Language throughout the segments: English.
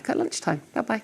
back at lunchtime. Bye-bye.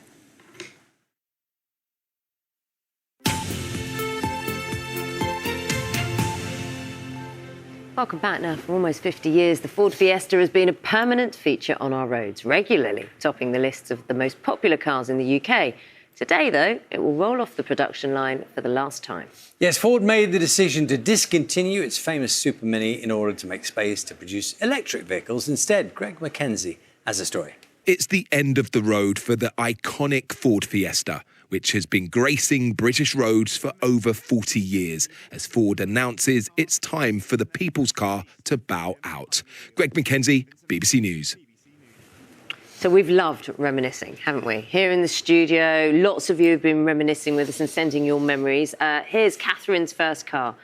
Welcome back. Now, for almost 50 years, the Ford Fiesta has been a permanent feature on our roads, regularly topping the lists of the most popular cars in the UK. Today, though, it will roll off the production line for the last time. Yes, Ford made the decision to discontinue its famous Super Mini in order to make space to produce electric vehicles instead. Greg Mackenzie has a story. It's the end of the road for the iconic Ford Fiesta, which has been gracing British roads for over 40 years, as Ford announces it's time for the people's car to bow out. Greg Mackenzie, BBC News. So we've loved reminiscing, haven't we? Here in the studio, lots of you have been reminiscing with us and sending your memories. Here's Catherine's first car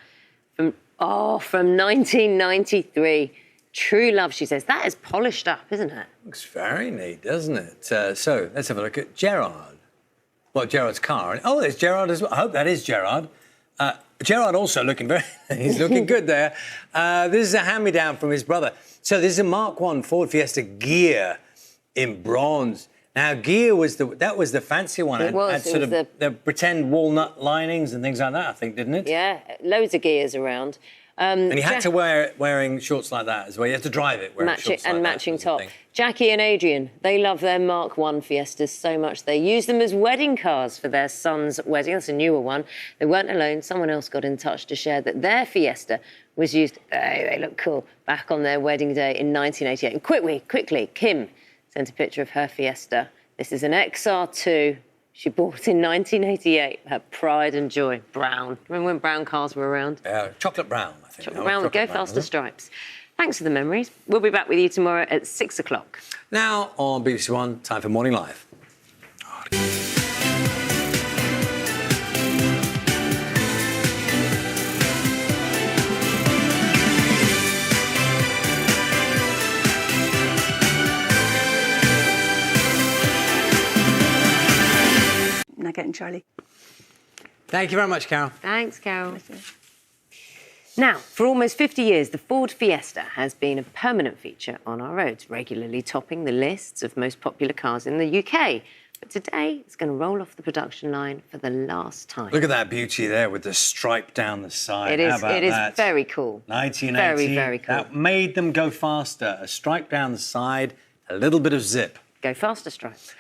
from 1993. True love, she says. That is polished up, isn't it? Looks very neat, doesn't it? So let's have a look at Gerard. Well, Gerard's car. Oh, there's Gerard as well. I hope that is Gerard. Gerard also looking he's looking good there. This is a hand-me-down from his brother. So this is a Mark I Ford Fiesta Gear in bronze. Now, Gear was the fancy one. It was. Had the pretend walnut linings and things like that, I think, didn't it? Yeah, loads of gears around. And you had to wearing shorts like that as well. You had to drive it wearing shorts like that. Matching top. Jackie and Adrian, they love their Mark I Fiestas so much they use them as wedding cars for their son's wedding. That's a newer one. They weren't alone. Someone else got in touch to share that their Fiesta was used, they look cool, back on their wedding day in 1988. And quickly, Kim sent a picture of her Fiesta. This is an XR2 she bought in 1988. Her pride and joy. Brown. Remember when brown cars were around? Chocolate brown, I think. Chocolate brown with Go Faster stripes. Thanks for the memories. We'll be back with you tomorrow at 6 o'clock. Now on BBC One, time for Morning Live. Not getting Charlie. Thank you very much, Carol. Thanks, Carol. Now, for almost 50 years, the Ford Fiesta has been a permanent feature on our roads, regularly topping the lists of most popular cars in the UK. But today, it's going to roll off the production line for the last time. Look at that beauty there with the stripe down the side. It is that? Very cool. 1980. Very cool. That made them go faster. A stripe down the side, a little bit of zip. Go faster stripes.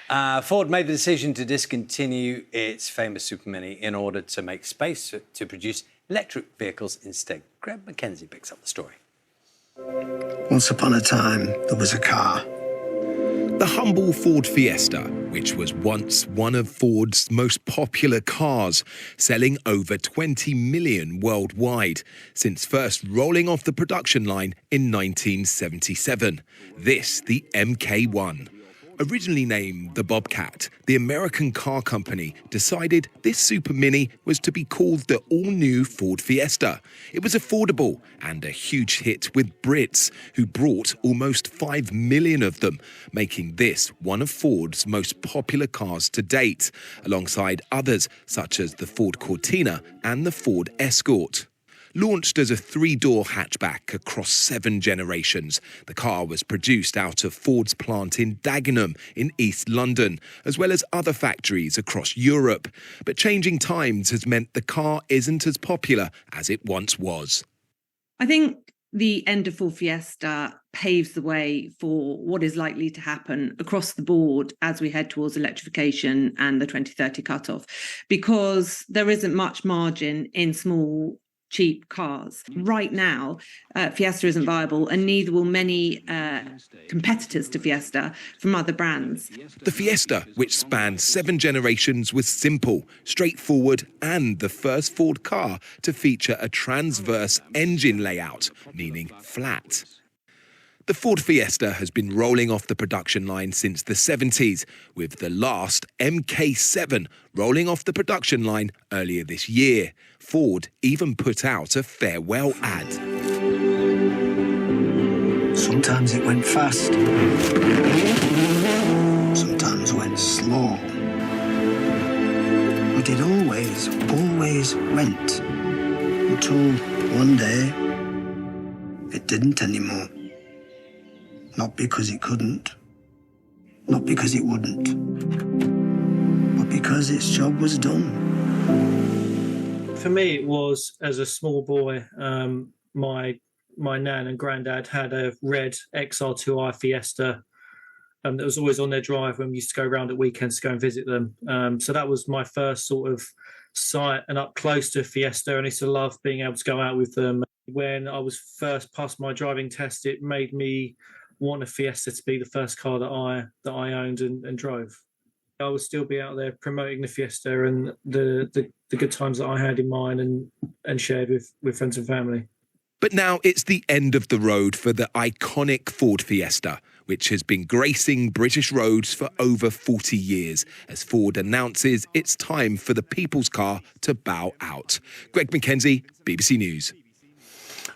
Ford made the decision to discontinue its famous Super Mini in order to make space to produce electric vehicles instead. Greg Mackenzie picks up the story. Once upon a time, there was a car. The humble Ford Fiesta, which was once one of Ford's most popular cars, selling over 20 million worldwide, since first rolling off the production line in 1977. This, the MK1. Originally named the Bobcat, the American car company decided this Super Mini was to be called the all-new Ford Fiesta. It was affordable and a huge hit with Brits, who brought almost 5 million of them, making this one of Ford's most popular cars to date, alongside others such as the Ford Cortina and the Ford Escort. Launched as a 3-door hatchback across 7 generations, the car was produced out of Ford's plant in Dagenham in East London, as well as other factories across Europe. But changing times has meant the car isn't as popular as it once was. I think the end of Ford Fiesta paves the way for what is likely to happen across the board as we head towards electrification and the 2030 cutoff, because there isn't much margin in small, cheap cars. Right now, Fiesta isn't viable, and neither will many competitors to Fiesta from other brands. The Fiesta, which spanned 7 generations, was simple, straightforward, and the first Ford car to feature a transverse engine layout, meaning flat. The Ford Fiesta has been rolling off the production line since the 70s, with the last MK7 rolling off the production line earlier this year. Ford even put out a farewell ad. Sometimes it went fast. Sometimes went slow. But it always went. Until one day, it didn't anymore. Not because it couldn't. Not because it wouldn't, but because its job was done. For me, it was, as a small boy, my nan and granddad had a red XR2i Fiesta that was always on their drive when we used to go around at weekends to go and visit them. So that was my first sort of sight and up close to a Fiesta, and I used to love being able to go out with them. When I was first past my driving test, it made me want a Fiesta to be the first car that I owned and drove. I would still be out there promoting the Fiesta and the good times that I had in mine and shared with friends and family. But now it's the end of the road for the iconic Ford Fiesta, which has been gracing British roads for over 40 years, as Ford announces it's time for the people's car to bow out. Greg Mackenzie, BBC News.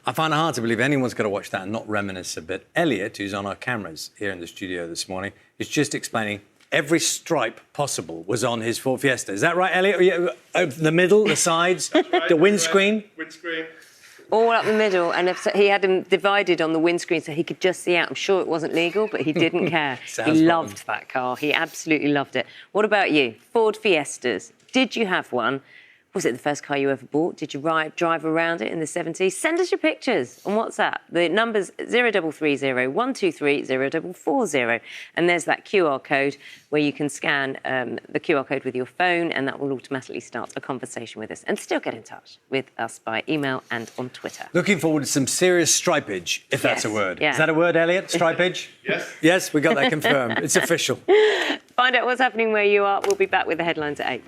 I find it hard to believe anyone's going to watch that and not reminisce a bit. Elliot, who's on our cameras here in the studio this morning, is just explaining every stripe possible was on his Ford Fiesta. Is that right, Elliot? The middle, the sides, right, the windscreen? Windscreen. All up the middle, and he had them divided on the windscreen so he could just see out. I'm sure it wasn't legal, but he didn't care. He loved that car. He absolutely loved it. What about you? Ford Fiestas. Did you have one? Was it the first car you ever bought? Did you drive around it in the 70s? Send us your pictures on WhatsApp. The number's 0330 123 0440. And there's that QR code where you can scan the QR code with your phone, and that will automatically start a conversation with us. And still get in touch with us by email and on Twitter. Looking forward to some serious stripage, if that's a word. Yeah. Is that a word, Elliot? Stripage? Yes. Yes, we got that confirmed. It's official. Find out what's happening where you are. We'll be back with the headlines at 8.